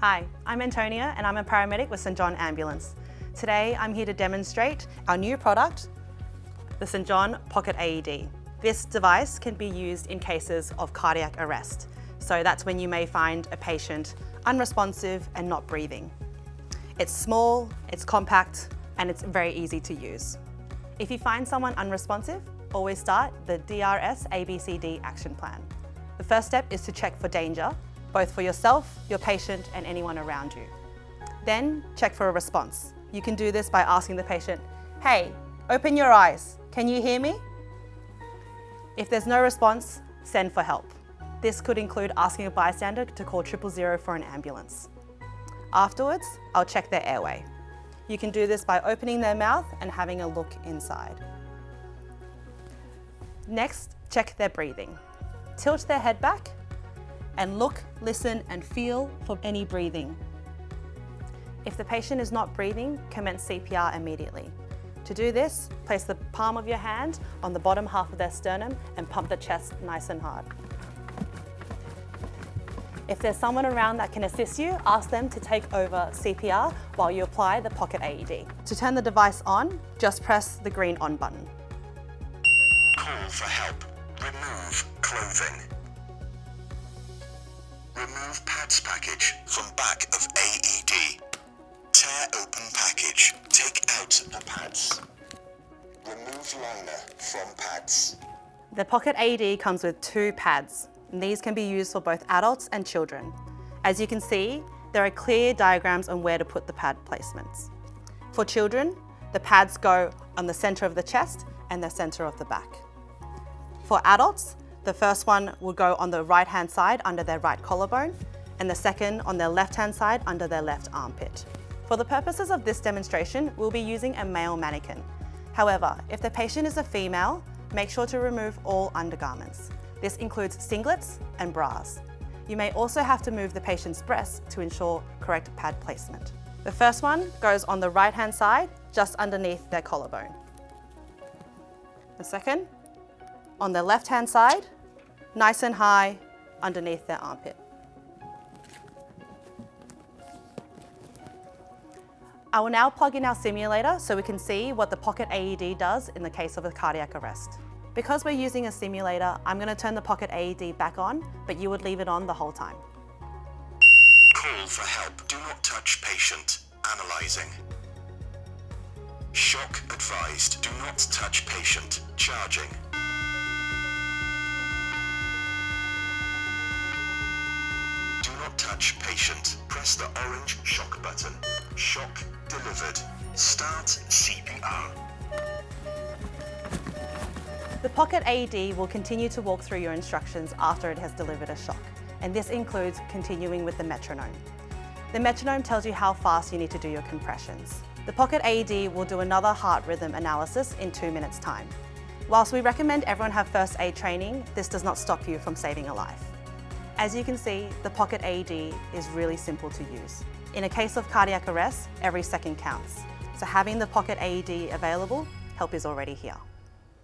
Hi, I'm Antonia and I'm a paramedic with St John Ambulance. Today I'm here to demonstrate our new product, the St John Pocket AED. This device can be used in cases of cardiac arrest. So that's when you may find a patient unresponsive and not breathing. It's small, it's compact, and it's very easy to use. If you find someone unresponsive, always start the DRS ABCD action plan. The first step is to check for danger, both for yourself, your patient, and anyone around you. Then check for a response. You can do this by asking the patient, "Hey, open your eyes, can you hear me?" If there's no response, send for help. This could include asking a bystander to call 000 for an ambulance. Afterwards, I'll check their airway. You can do this by opening their mouth and having a look inside. Next, check their breathing. Tilt their head back and look, listen, and feel for any breathing. If the patient is not breathing, commence CPR immediately. To do this, place the palm of your hand on the bottom half of their sternum and pump the chest nice and hard. If there's someone around that can assist you, ask them to take over CPR while you apply the Pocket AED. To turn the device on, just press the green on button. Call for help. Remove clothing. Remove pads package from back of AED. Tear open package. Take out the pads. Remove liner from pads. The Pocket AED comes with 2 pads, and these can be used for both adults and children. As you can see, there are clear diagrams on where to put the pad placements. For children, the pads go on the center of the chest and the center of the back. For adults, the first one will go on the right-hand side under their right collarbone, and the second on their left-hand side under their left armpit. For the purposes of this demonstration, we'll be using a male mannequin. However, if the patient is a female, make sure to remove all undergarments. This includes singlets and bras. You may also have to move the patient's breasts to ensure correct pad placement. The first one goes on the right-hand side, just underneath their collarbone. The second, on the left-hand side, nice and high underneath their armpit. I will now plug in our simulator so we can see what the Pocket AED does in the case of a cardiac arrest. Because we're using a simulator, I'm going to turn the Pocket AED back on, but you would leave it on the whole time. Call for help. Do not touch patient. Analyzing. Shock advised. Do not touch patient. Charging. Do not touch patient. Press the orange shock button. Shock delivered. Start CPR. The Pocket AED will continue to walk through your instructions after it has delivered a shock, and this includes continuing with the metronome. The metronome tells you how fast you need to do your compressions. The Pocket AED will do another heart rhythm analysis in 2 minutes' time. Whilst we recommend everyone have first aid training, this does not stop you from saving a life. As you can see, the Pocket AED is really simple to use. In a case of cardiac arrest, every second counts. So having the Pocket AED available, help is already here.